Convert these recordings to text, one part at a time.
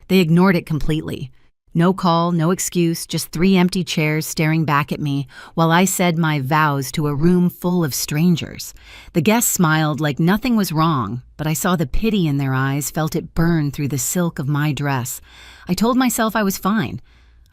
They ignored it completely. No call, no excuse, just 3 empty chairs staring back at me while I said my vows to a room full of strangers. The guests smiled like nothing was wrong, but I saw the pity in their eyes, felt it burn through the silk of my dress. I told myself I was fine.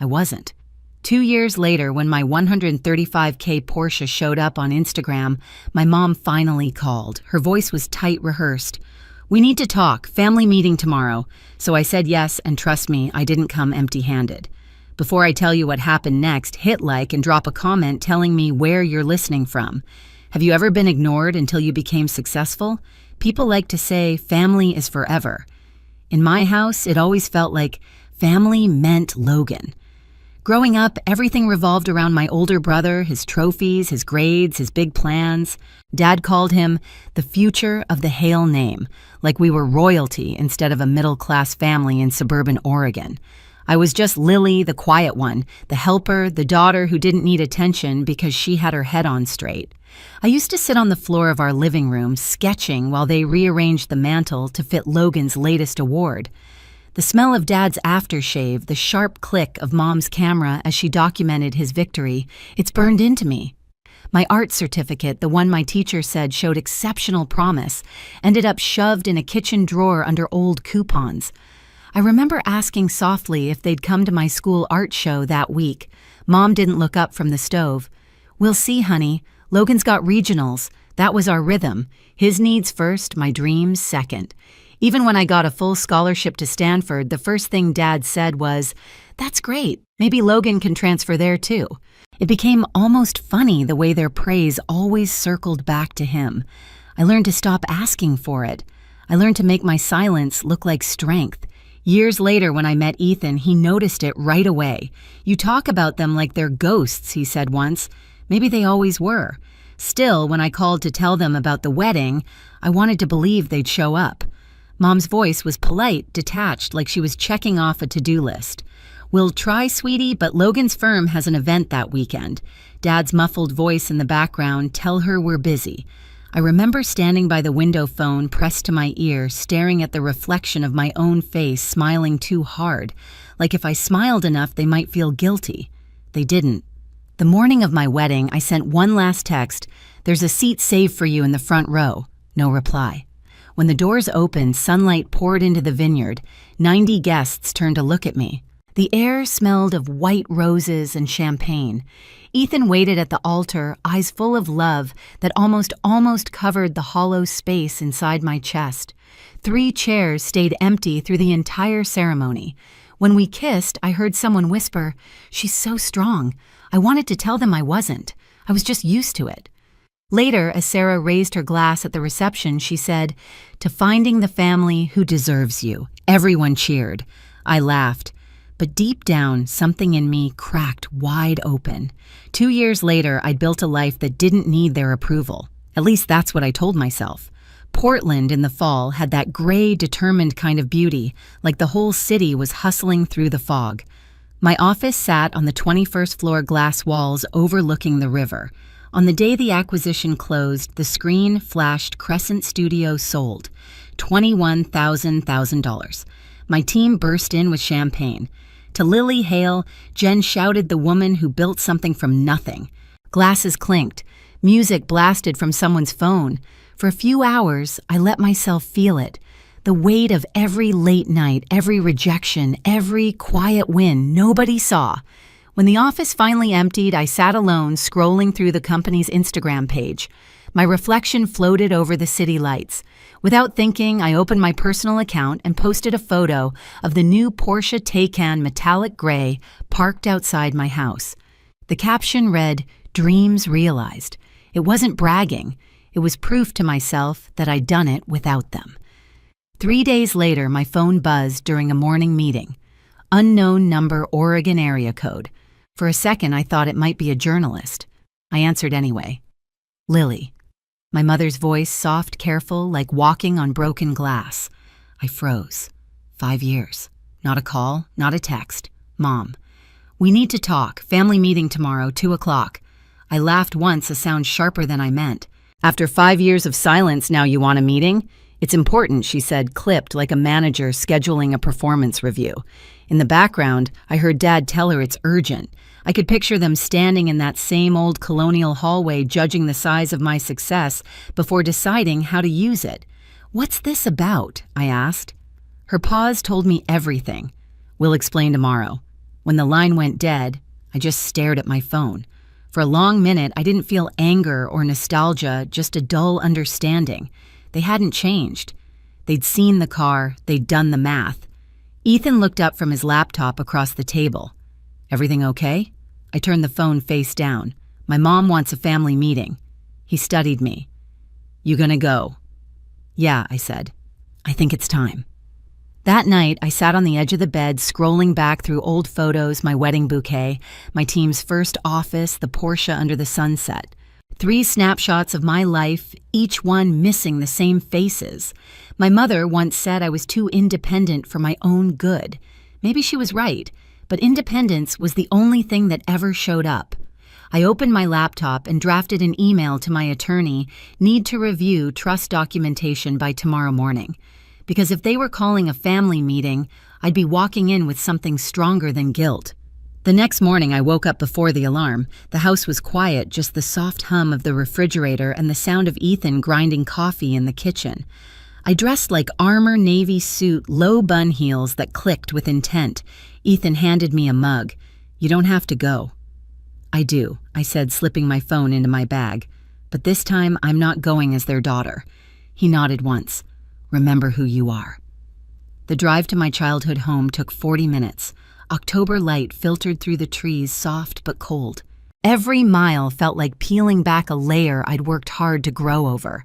I wasn't. 2 years later, when my 135K Porsche showed up on Instagram, my mom finally called. Her voice was tight, rehearsed. "We need to talk, family meeting tomorrow." So I said yes, and trust me, I didn't come empty-handed. Before I tell you what happened next, hit like and drop a comment telling me where you're listening from. Have you ever been ignored until you became successful? People like to say family is forever. In my house, it always felt like family meant Logan. Growing up, everything revolved around my older brother, his trophies, his grades, his big plans. Dad called him the future of the Hale name, like we were royalty instead of a middle-class family in suburban Oregon. I was just Lily, the quiet one, the helper, the daughter who didn't need attention because she had her head on straight. I used to sit on the floor of our living room sketching while they rearranged the mantle to fit Logan's latest award. The smell of Dad's aftershave, the sharp click of Mom's camera as she documented his victory, it's burned into me. My art certificate, the one my teacher said showed exceptional promise, ended up shoved in a kitchen drawer under old coupons. I remember asking softly if they'd come to my school art show that week. Mom didn't look up from the stove. "We'll see, honey. Logan's got regionals. That was our rhythm. His needs first, my dreams second." Even when I got a full scholarship to Stanford, the first thing Dad said was, "That's great. Maybe Logan can transfer there too." It became almost funny the way their praise always circled back to him. I learned to stop asking for it. I learned to make my silence look like strength. Years later, when I met Ethan, he noticed it right away. "You talk about them like they're ghosts," he said once. Maybe they always were. Still, when I called to tell them about the wedding, I wanted to believe they'd show up. Mom's voice was polite, detached, like she was checking off a to-do list. "We'll try, sweetie, but Logan's firm has an event that weekend." Dad's muffled voice in the background, "Tell her we're busy." I remember standing by the window phone pressed to my ear, staring at the reflection of my own face, smiling too hard. Like if I smiled enough, they might feel guilty. They didn't. The morning of my wedding, I sent one last text, "There's a seat saved for you in the front row." No reply. When the doors opened, sunlight poured into the vineyard. 90 guests turned to look at me. The air smelled of white roses and champagne. Ethan waited at the altar, eyes full of love that almost covered the hollow space inside my chest. 3 chairs stayed empty through the entire ceremony. When we kissed, I heard someone whisper, "She's so strong." I wanted to tell them I wasn't. I was just used to it. Later, as Sarah raised her glass at the reception, she said, "To finding the family who deserves you." Everyone cheered. I laughed. But deep down, something in me cracked wide open. 2 years later, I'd built a life that didn't need their approval. At least that's what I told myself. Portland in the fall had that gray, determined kind of beauty, like the whole city was hustling through the fog. My office sat on the 21st floor glass walls overlooking the river. On the day the acquisition closed, the screen flashed Crescent Studio sold. $21,000. My team burst in with champagne. To Lily Hale, Jen shouted the woman who built something from nothing. Glasses clinked. Music blasted from someone's phone. For a few hours, I let myself feel it. The weight of every late night, every rejection, every quiet win nobody saw. When the office finally emptied, I sat alone, scrolling through the company's Instagram page. My reflection floated over the city lights. Without thinking, I opened my personal account and posted a photo of the new Porsche Taycan metallic gray parked outside my house. The caption read, "Dreams realized." It wasn't bragging. It was proof to myself that I'd done it without them. 3 days later, my phone buzzed during a morning meeting. Unknown number, Oregon area code. For a second, I thought it might be a journalist. I answered anyway. "Lily." My mother's voice, soft, careful, like walking on broken glass. I froze. 5 years. Not a call, not a text. "Mom, we need to talk. Family meeting tomorrow, 2 o'clock. I laughed once, a sound sharper than I meant. "After 5 years of silence, now you want a meeting?" It's important, she said, clipped like a manager scheduling a performance review. In the background, I heard Dad tell her it's urgent. I could picture them standing in that same old colonial hallway judging the size of my success before deciding how to use it. "What's this about?" I asked. Her pause told me everything. "We'll explain tomorrow." When the line went dead, I just stared at my phone. For a long minute, I didn't feel anger or nostalgia, just a dull understanding. They hadn't changed. They'd seen the car, they'd done the math. Ethan looked up from his laptop across the table. "Everything okay?" I turned the phone face down. "My mom wants a family meeting." He studied me. "You gonna go?" "Yeah," I said. "I think it's time." That night, I sat on the edge of the bed, scrolling back through old photos, my wedding bouquet, my team's first office, the Porsche under the sunset. 3 snapshots of my life, each one missing the same faces. My mother once said I was too independent for my own good. Maybe she was right, but independence was the only thing that ever showed up. I opened my laptop and drafted an email to my attorney, "Need to review trust documentation by tomorrow morning." Because if they were calling a family meeting, I'd be walking in with something stronger than guilt. The next morning, I woke up before the alarm. The house was quiet, just the soft hum of the refrigerator and the sound of Ethan grinding coffee in the kitchen. I dressed like armor navy suit, low bun heels that clicked with intent. Ethan handed me a mug. "You don't have to go." "I do," I said, slipping my phone into my bag. "But this time, I'm not going as their daughter." He nodded once. "Remember who you are." The drive to my childhood home took 40 minutes. October light filtered through the trees, soft but cold. Every mile felt like peeling back a layer I'd worked hard to grow over.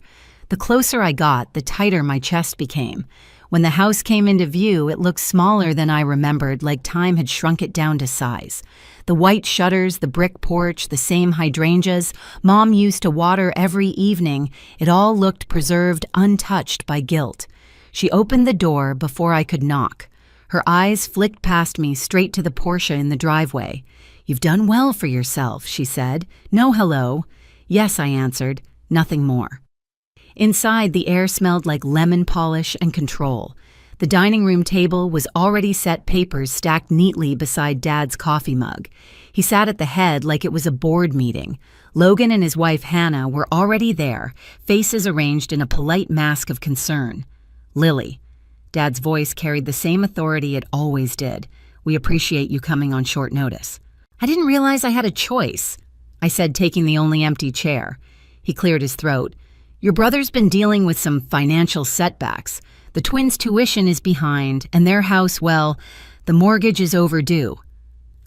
The closer I got, the tighter my chest became. When the house came into view, it looked smaller than I remembered, like time had shrunk it down to size. The white shutters, the brick porch, the same hydrangeas Mom used to water every evening, it all looked preserved, untouched by guilt. She opened the door before I could knock. Her eyes flicked past me straight to the Porsche in the driveway. "You've done well for yourself," she said. "No hello." "Yes," I answered. Nothing more. Inside, the air smelled like lemon polish and control. The dining room table was already set, papers stacked neatly beside Dad's coffee mug. He sat at the head like it was a board meeting. Logan and his wife Hannah were already there, faces arranged in a polite mask of concern. "Lily." Dad's voice carried the same authority it always did. "We appreciate you coming on short notice." "I didn't realize I had a choice," I said, taking the only empty chair. He cleared his throat. "Your brother's been dealing with some financial setbacks. The twins' tuition is behind, and their house, well, the mortgage is overdue."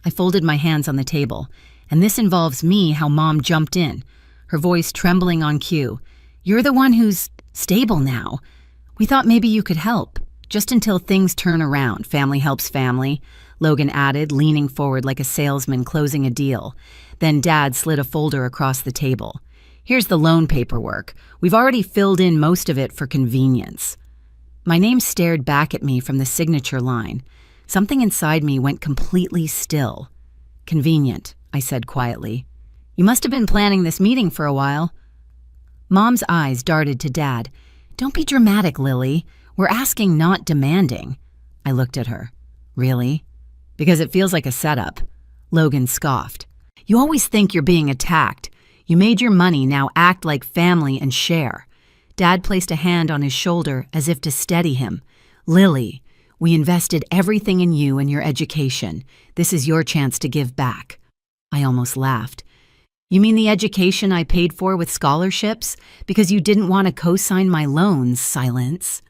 I folded my hands on the table. "And this involves me," how Mom jumped in, her voice trembling on cue. "You're the one who's stable now. We thought maybe you could help. Just until things turn around. Family helps family," Logan added, leaning forward like a salesman closing a deal. Then Dad slid a folder across the table. "Here's the loan paperwork. We've already filled in most of it for convenience." My name stared back at me from the signature line. Something inside me went completely still. "Convenient," I said quietly. "You must have been planning this meeting for a while." Mom's eyes darted to Dad. "Don't be dramatic, Lily. We're asking, not demanding." I looked at her. "Really?" "Because it feels like a setup." Logan scoffed. "You always think you're being attacked. You made your money, now act like family and share." Dad placed a hand on his shoulder as if to steady him. "Lily, we invested everything in you and your education. This is your chance to give back." I almost laughed. "You mean the education I paid for with scholarships? Because you didn't want to co-sign my loans, silence."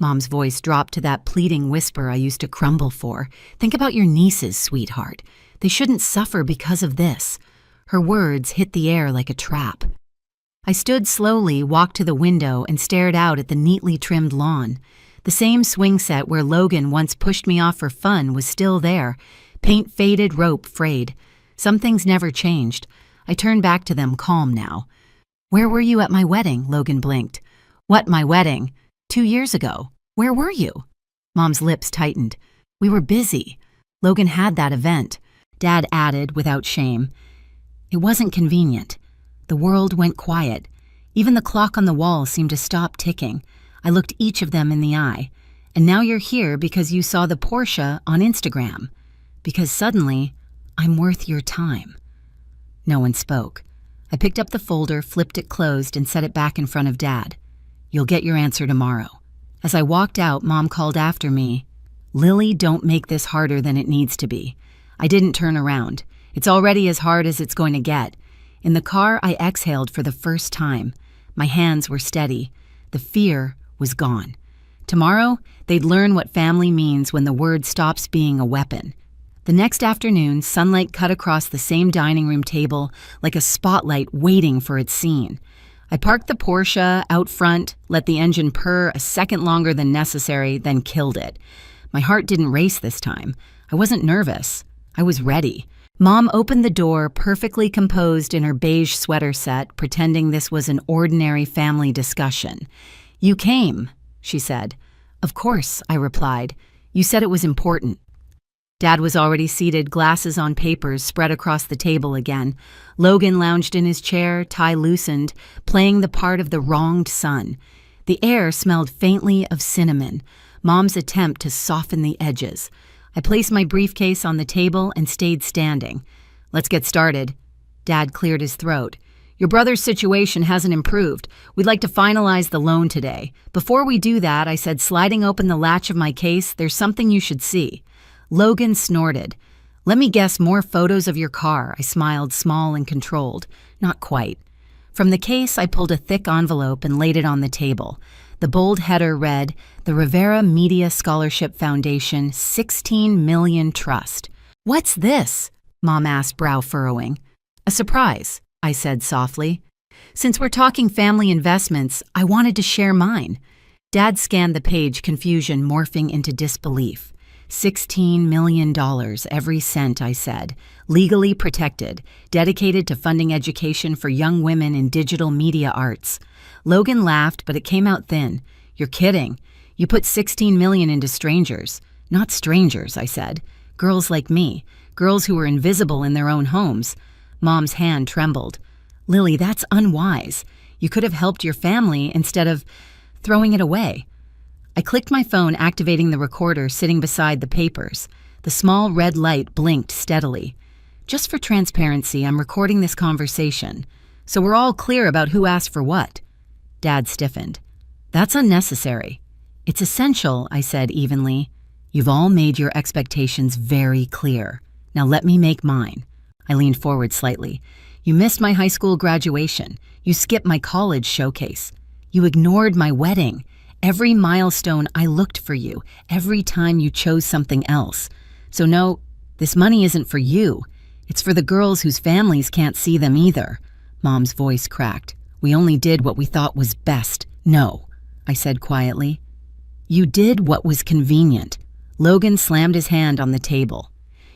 Mom's voice dropped to that pleading whisper I used to crumble for. "Think about your nieces, sweetheart. They shouldn't suffer because of this." Her words hit the air like a trap. I stood slowly, walked to the window, and stared out at the neatly trimmed lawn. The same swing set where Logan once pushed me off for fun was still there, paint faded, rope frayed. Some things never changed. I turned back to them, calm now. "Where were you at my wedding?" Logan blinked. "What, my wedding? 2 years ago. Where were you?" Mom's lips tightened. "We were busy. Logan had that event." Dad added, without shame. "It wasn't convenient." The world went quiet. Even the clock on the wall seemed to stop ticking. I looked each of them in the eye. And now you're here because you saw the Porsche on Instagram. Because suddenly, I'm worth your time. No one spoke. I picked up the folder, flipped it closed, and set it back in front of Dad. You'll get your answer tomorrow. As I walked out, Mom called after me, Lily, don't make this harder than it needs to be. I didn't turn around. It's already as hard as it's going to get. In the car, I exhaled for the first time. My hands were steady. The fear was gone. Tomorrow, they'd learn what family means when the word stops being a weapon. The next afternoon, sunlight cut across the same dining room table like a spotlight waiting for its scene. I parked the Porsche out front, let the engine purr a second longer than necessary, then killed it. My heart didn't race this time. I wasn't nervous. I was ready. Mom opened the door, perfectly composed in her beige sweater set, pretending this was an ordinary family discussion. You came, she said. Of course, I replied. You said it was important. Dad was already seated, glasses on papers spread across the table again. Logan lounged in his chair, tie loosened, playing the part of the wronged son. The air smelled faintly of cinnamon, Mom's attempt to soften the edges. I placed my briefcase on the table and stayed standing. Let's get started. Dad cleared his throat. Your brother's situation hasn't improved. We'd like to finalize the loan today. Before we do that, I said, sliding open the latch of my case, there's something you should see. Logan snorted. Let me guess, more photos of your car. I smiled, small and controlled. Not quite. From the case, I pulled a thick envelope and laid it on the table. The bold header read, The Rivera Media Scholarship Foundation, 16 million Trust. What's this? Mom asked, brow furrowing. A surprise, I said softly. Since we're talking family investments, I wanted to share mine. Dad scanned the page, confusion morphing into disbelief. $16 million, every cent, I said. Legally protected, dedicated to funding education for young women in digital media arts. Logan laughed, but it came out thin. You're kidding. You put $16 million into strangers. Not strangers, I said. Girls like me. Girls who were invisible in their own homes. Mom's hand trembled. Lily, that's unwise. You could have helped your family instead of throwing it away. I clicked my phone, activating the recorder sitting beside the papers. The small red light blinked steadily. Just for transparency, I'm recording this conversation, so we're all clear about who asked for what. Dad stiffened. That's unnecessary. It's essential, I said evenly. You've all made your expectations very clear. Now let me make mine. I leaned forward slightly. You missed my high school graduation. You skipped my college showcase. You ignored my wedding. Every milestone I looked for you, every time you chose something else. So no, this money isn't for you. It's for the girls whose families can't see them either. Mom's voice cracked. We only did what we thought was best. No, I said quietly. You did what was convenient. Logan slammed his hand on the table.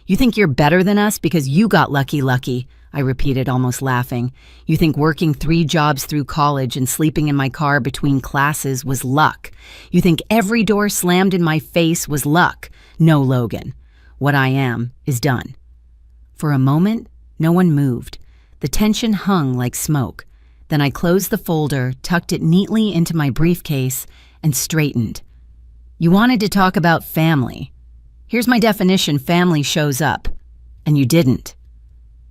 You think you're better than us because you got lucky, I repeated, almost laughing. You think working 3 jobs through college and sleeping in my car between classes was luck. You think every door slammed in my face was luck. No, Logan. What I am is done. For a moment, no one moved. The tension hung like smoke. Then I closed the folder, tucked it neatly into my briefcase, and straightened. You wanted to talk about family. Here's my definition: family shows up. And you didn't.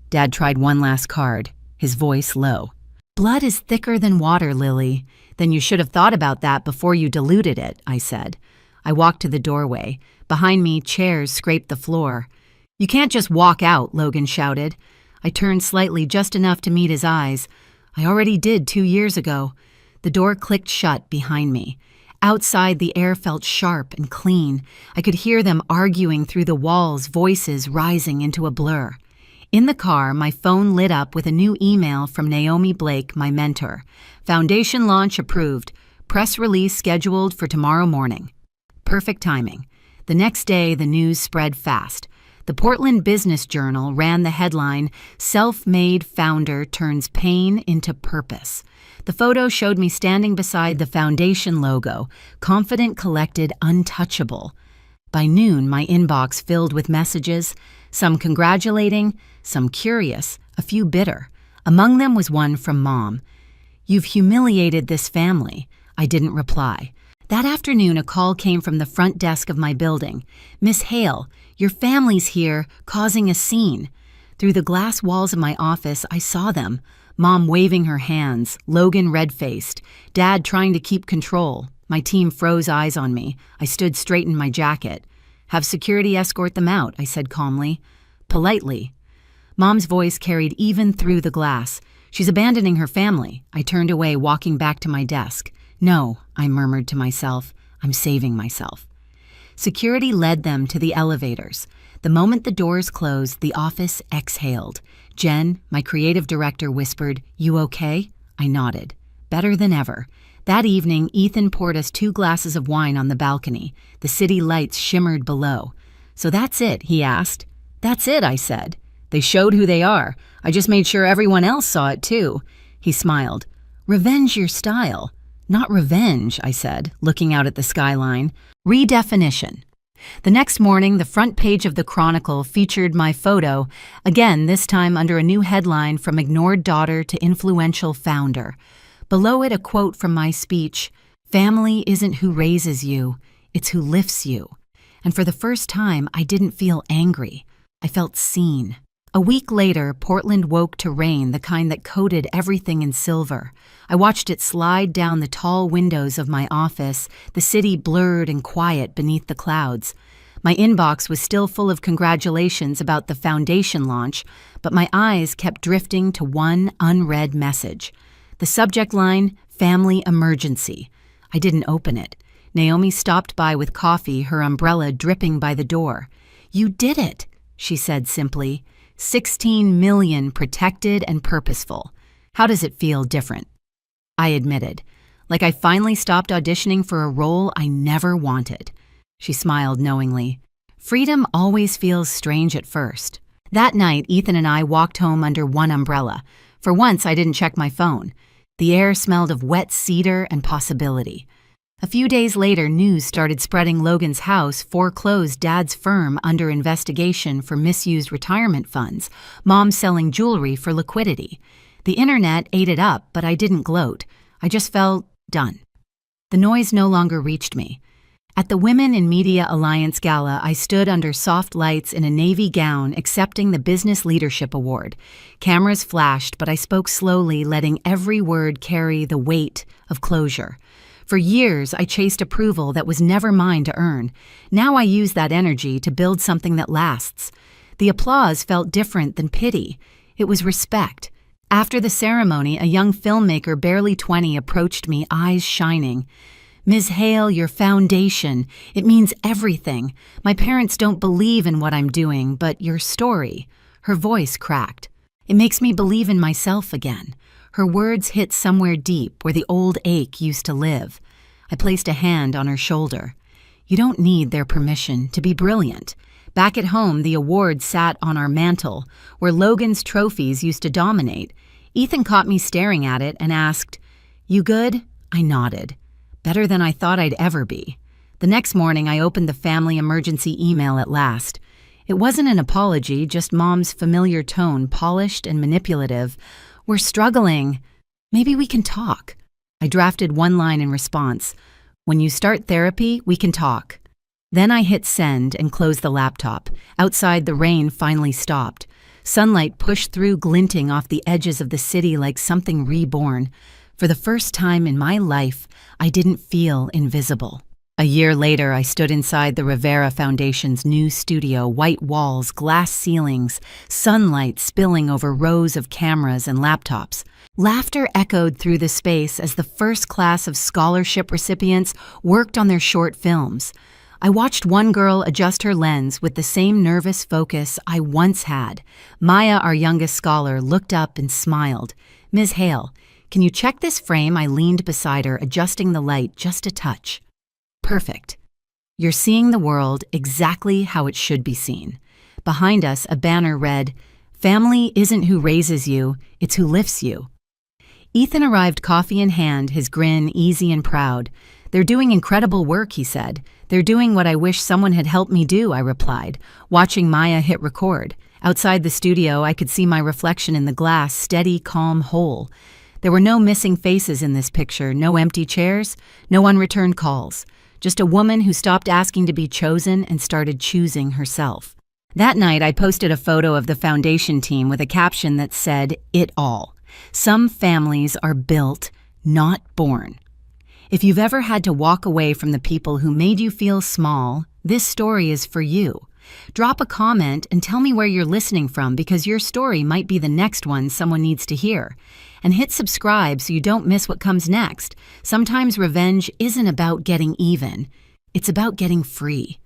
Dad tried one last card, his voice low. Blood is thicker than water, Lily. Then you should have thought about that before you diluted it, I said. I walked to the doorway. Behind me, chairs scraped the floor. You can't just walk out, Logan shouted. I turned slightly, just enough to meet his eyes. I already did 2 years ago. The door clicked shut behind me. Outside, the air felt sharp and clean. I could hear them arguing through the walls, voices rising into a blur. In the car, my phone lit up with a new email from Naomi Blake, my mentor. Foundation launch approved. Press release scheduled for tomorrow morning. Perfect timing. The next day, the news spread fast. The Portland Business Journal ran the headline, Self-Made Founder Turns Pain into Purpose. The photo showed me standing beside the foundation logo, confident, collected, untouchable. By noon, my inbox filled with messages, some congratulating, some curious, a few bitter. Among them was one from Mom. You've humiliated this family. I didn't reply. That afternoon, a call came from the front desk of my building. "Miss Hale, your family's here, causing a scene." Through the glass walls of my office, I saw them. Mom waving her hands, Logan red-faced, Dad trying to keep control. My team froze eyes on me. I stood straight in my jacket. "Have security escort them out," I said calmly. "Politely." Mom's voice carried even through the glass. "She's abandoning her family." I turned away, walking back to my desk. "No," I murmured to myself. "I'm saving myself." Security led them to the elevators. The moment the doors closed, the office exhaled. Jen, my creative director, whispered, "You okay?" I nodded. Better than ever. That evening, Ethan poured us 2 glasses of wine on the balcony. The city lights shimmered below. "So that's it?" he asked. "That's it," I said. "They showed who they are. I just made sure everyone else saw it too." He smiled. "Revenge your style." "Not revenge," I said, looking out at the skyline. Redefinition. The next morning, the front page of the Chronicle featured my photo, again this time under a new headline, "From Ignored Daughter to Influential Founder." Below it, a quote from my speech, "Family isn't who raises you, it's who lifts you." And for the first time, I didn't feel angry. I felt seen. A week later, Portland woke to rain, the kind that coated everything in silver. I watched it slide down the tall windows of my office, the city blurred and quiet beneath the clouds. My inbox was still full of congratulations about the foundation launch, but my eyes kept drifting to one unread message. The subject line, "Family Emergency." I didn't open it. Naomi stopped by with coffee, her umbrella dripping by the door. "You did it," she said simply. 16 million protected and purposeful. How does it feel different? I admitted, like I finally stopped auditioning for a role I never wanted. She smiled knowingly. Freedom always feels strange at first. That night, Ethan and I walked home under one umbrella. For once, I didn't check my phone. The air smelled of wet cedar and possibility. A few days later, news started spreading Logan's house foreclosed Dad's firm under investigation for misused retirement funds, Mom selling jewelry for liquidity. The internet ate it up, but I didn't gloat. I just felt done. The noise no longer reached me. At the Women in Media Alliance Gala, I stood under soft lights in a navy gown accepting the Business Leadership Award. Cameras flashed, but I spoke slowly, letting every word carry the weight of closure. For years, I chased approval that was never mine to earn. Now I use that energy to build something that lasts. The applause felt different than pity. It was respect. After the ceremony, a young filmmaker barely 20 approached me, eyes shining. "Ms. Hale, your foundation. It means everything. My parents don't believe in what I'm doing, but your story." Her voice cracked. "It makes me believe in myself again." Her words hit somewhere deep where the old ache used to live. I placed a hand on her shoulder. "You don't need their permission to be brilliant." Back at home, the award sat on our mantel, where Logan's trophies used to dominate. Ethan caught me staring at it and asked, "You good?" I nodded. Better than I thought I'd ever be. The next morning, I opened the family emergency email at last. It wasn't an apology, just Mom's familiar tone, polished and manipulative. "We're struggling. Maybe we can talk." I drafted one line in response. "When you start therapy, we can talk." Then I hit send and closed the laptop. Outside, the rain finally stopped. Sunlight pushed through, glinting off the edges of the city like something reborn. For the first time in my life, I didn't feel invisible. A year later, I stood inside the Rivera Foundation's new studio, white walls, glass ceilings, sunlight spilling over rows of cameras and laptops. Laughter echoed through the space as the first class of scholarship recipients worked on their short films. I watched one girl adjust her lens with the same nervous focus I once had. Maya, our youngest scholar, looked up and smiled. "Ms. Hale, can you check this frame?" I leaned beside her, adjusting the light just a touch. "Perfect. You're seeing the world exactly how it should be seen." Behind us, a banner read, "Family isn't who raises you, it's who lifts you." Ethan arrived, coffee in hand, his grin easy and proud. "They're doing incredible work," he said. "They're doing what I wish someone had helped me do," I replied, watching Maya hit record. Outside the studio, I could see my reflection in the glass, steady, calm, whole. There were no missing faces in this picture, no empty chairs, no unreturned calls. Just a woman who stopped asking to be chosen and started choosing herself. That night, I posted a photo of the foundation team with a caption that said, "It all. Some families are built, not born." If you've ever had to walk away from the people who made you feel small, this story is for you. Drop a comment and tell me where you're listening from, because your story might be the next one someone needs to hear. And hit subscribe so you don't miss what comes next. Sometimes revenge isn't about getting even. It's about getting free.